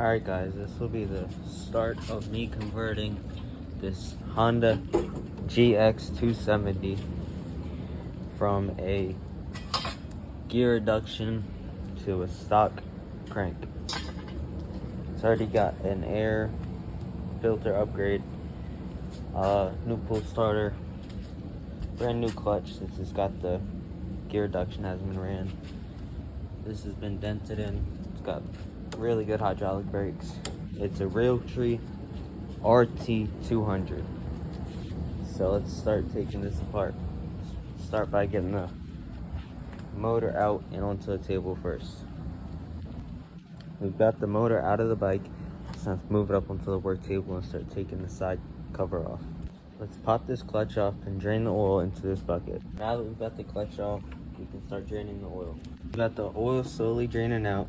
Alright guys, this will be the start of me converting this Honda GX270 from a gear reduction to a stock crank. It's already got an air filter upgrade, new pull starter, brand new clutch since it's got the gear reduction hasn't been ran. This has been dented in. It's got really good hydraulic brakes. It's a Realtree RT200. So let's start taking this apart. Start by getting the motor out and onto the table first. We've got the motor out of the bike, so let's move it up onto the work table and start taking the side cover off. Let's pop this clutch off and drain the oil into this bucket. Now that we've got the clutch off, we can start draining the oil. We've got the oil slowly draining out,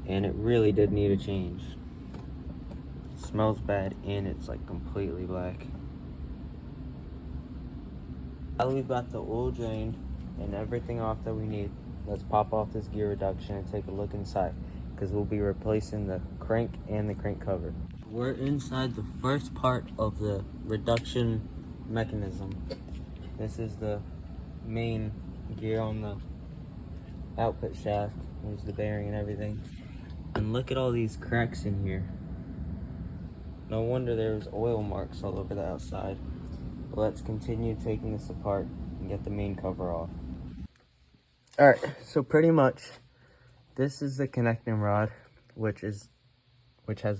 and it really did need a change. It smells bad and it's like completely black. Now that we've got the oil drained and everything off that we need, let's pop off this gear reduction and take a look inside, because we'll be replacing the crank and the crank cover. We're inside the first part of the reduction mechanism. This is the main gear on the output shaft. There's the bearing and everything. And look at all these cracks in here. No wonder there's oil marks all over the outside. Let's continue taking this apart and get the main cover off. Alright, so pretty much this is the connecting rod, which has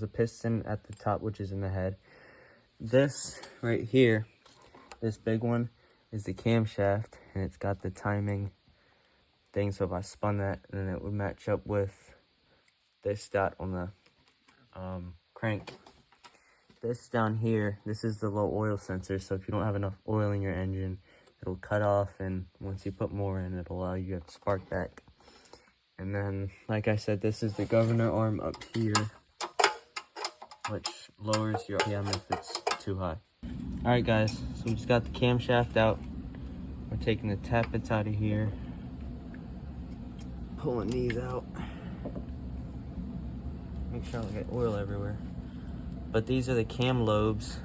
the piston at the top, which is in the head. This right here, this big one, is the camshaft, and it's got the timing thing. So if I spun that, then it would match up with this dot on the crank. This down here, this is the low oil sensor. So if you don't have enough oil in your engine, it'll cut off, and once you put more in, it'll allow you to spark back. And then, like I said, this is the governor arm up here, which lowers your RPM if it's too high. Alright guys, so we just got the camshaft out. We're taking the tappets out of here, pulling these out. Make sure I don't get oil everywhere. But these are the cam lobes,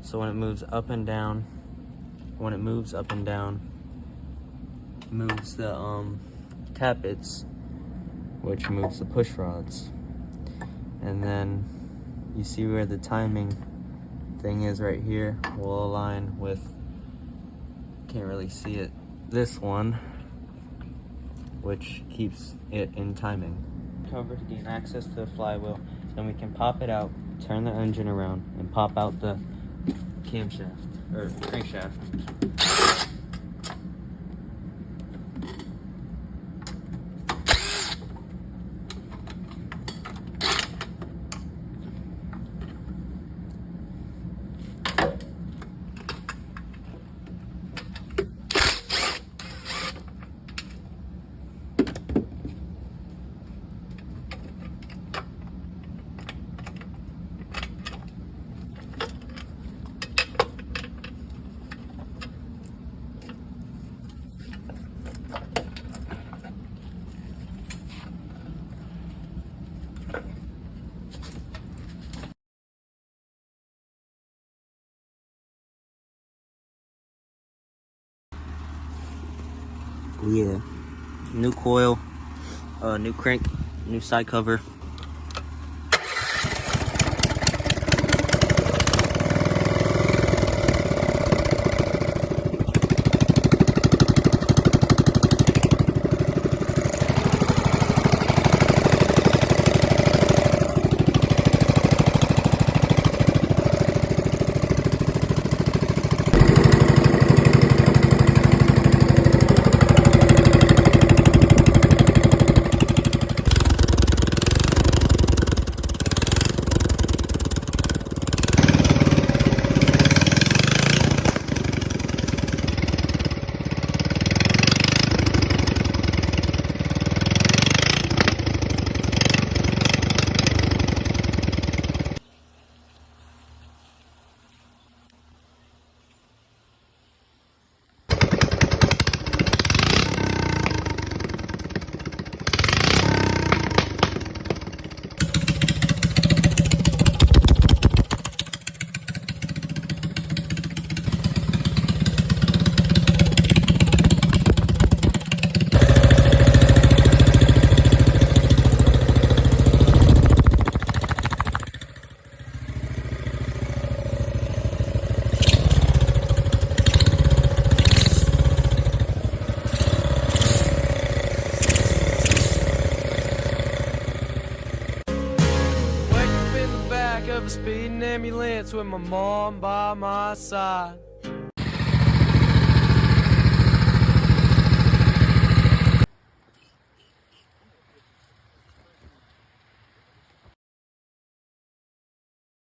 so when it moves up and down, moves the tappets, which moves the push rods. And then you see where the timing thing is right here will align with, can't really see it, this one, which keeps it in timing. Cover to gain access to the flywheel, then we can pop it out, turn the engine around, and pop out the camshaft or crankshaft. Yeah, new coil, new crank, new side cover. with my mom by my side.